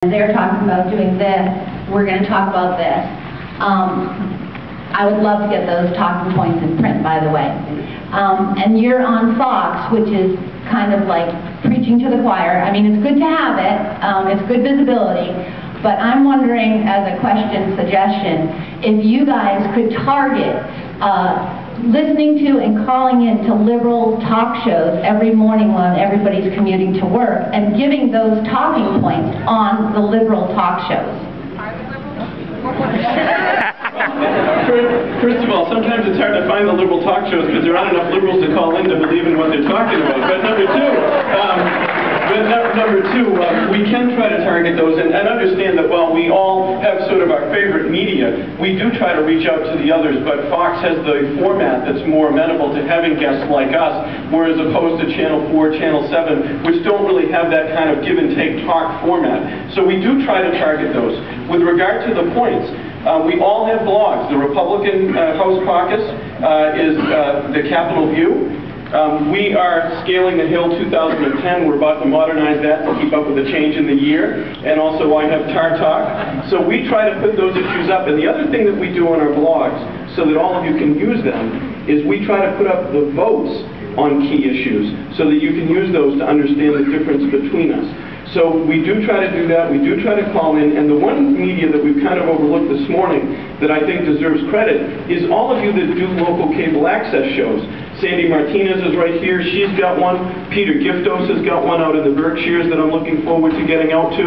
They're talking about doing this, we're going to talk about this. I would love to get those talking points in print, by the way. And you're on Fox, which is kind of like preaching to the choir. I mean, it's good to have it, it's good visibility, but I'm wondering, as a question suggestion, if you guys could target listening to and calling in to liberal talk shows every morning when everybody's commuting to work and giving those talking points on the liberal talk shows. First of all, sometimes it's hard to find the liberal talk shows because there aren't enough liberals to call in to believe in what they're talking about. But number two, we can try to target those and understand that while we all have sort of our favorite media, we do try to reach out to the others, but Fox has the format that's more amenable to having guests like us, whereas opposed to Channel 4, Channel 7, which don't really have that kind of give and take talk format. So we do try to target those. With regard to the points, we all have blogs. The Republican House Caucus is the Capitol View. We are scaling the Hill 2010. We're about to modernize that to keep up with the change in the year. And also I have Tar Talk. So we try to put those issues up. And the other thing that we do on our blogs, so that all of you can use them, is we try to put up the votes on key issues so that you can use those to understand the difference between us. So we do try to do that, we do try to call in, and the one media that we've kind of overlooked this morning that I think deserves credit is all of you that do local cable access shows. Sandy Martinez is right here, she's got one. Peter Giftos has got one out in the Berkshires that I'm looking forward to getting out to.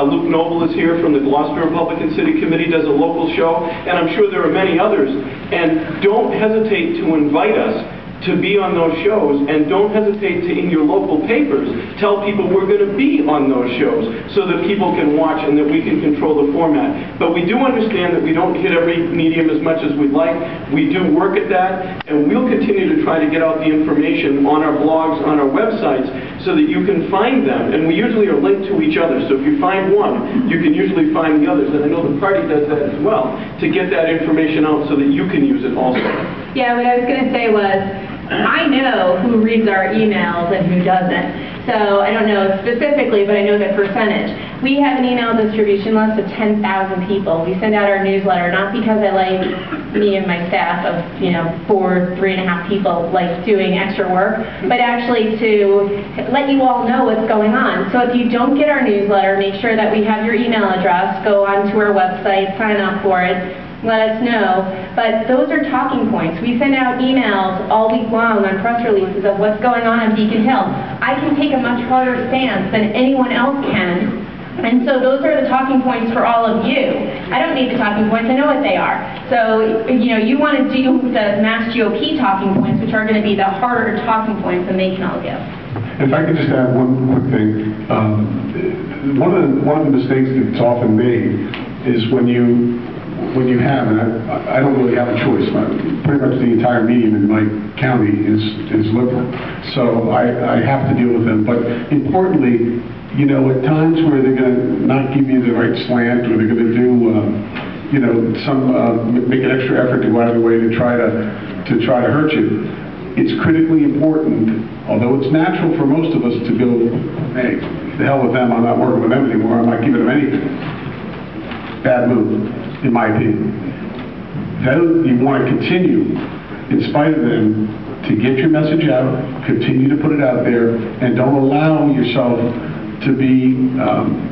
Luke Noble is here from the Gloucester Republican City Committee, does a local show, and I'm sure there are many others. And don't hesitate to invite us to be on those shows, and don't hesitate to, in your local papers, tell people we're going to be on those shows so that people can watch and that we can control the format. But we do understand that we don't hit every medium as much as we'd like. We do work at that, and we'll continue to try to get out the information on our blogs, on our websites, so that you can find them. And we usually are linked to each other, so if you find one, you can usually find the others. And I know the party does that as well, to get that information out so that you can use it also. Yeah, what I was going to say was, I know who reads our emails and who doesn't. So I don't know specifically, but I know the percentage. We have an email distribution list of 10,000 people. We send out our newsletter, not because I like me and my staff of, 3.5 people like doing extra work, but actually to let you all know what's going on. So if you don't get our newsletter, make sure that we have your email address, go onto our website, sign up for it, let us know. But those are talking points. We send out emails all week long on press releases of what's going on Beacon Hill. I can take a much harder stance than anyone else can. And so those are the talking points for all of you. I don't need the talking points, I know what they are. So, you want to do the Mass GOP talking points, which are going to be the harder talking points than they can all give. If I could just add one quick thing. One of the mistakes that's often made is when you have, and I don't really have a choice, pretty much the entire medium in my county is liberal, so I have to deal with them. But importantly, at times where they're going to not give you the right slant, or they're going to do, make an extra effort to go out of their way to try to hurt you, it's critically important, although it's natural for most of us to go, hey, the hell with them, I'm not working with them anymore, I'm not giving them anything. Bad move, in my opinion. Then you want to continue, in spite of them, to get your message out, continue to put it out there, and don't allow yourself to be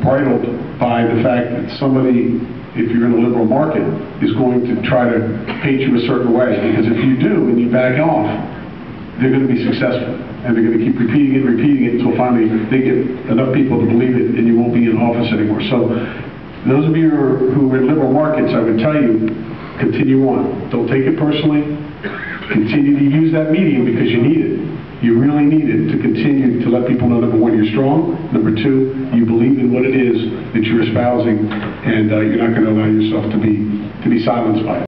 bridled by the fact that somebody, if you're in a liberal market, is going to try to paint you a certain way. Because if you do and you back off, they're going to be successful. And they're going to keep repeating it until finally they get enough people to believe it and you won't be in office anymore. So those of you who are in liberal markets, I would tell you, continue on. Don't take it personally. Continue to use that medium because you need it. You really need it to continue to let people know, number one, you're strong. Number two, you believe in what it is that you're espousing, and you're not going to allow yourself to be silenced by it.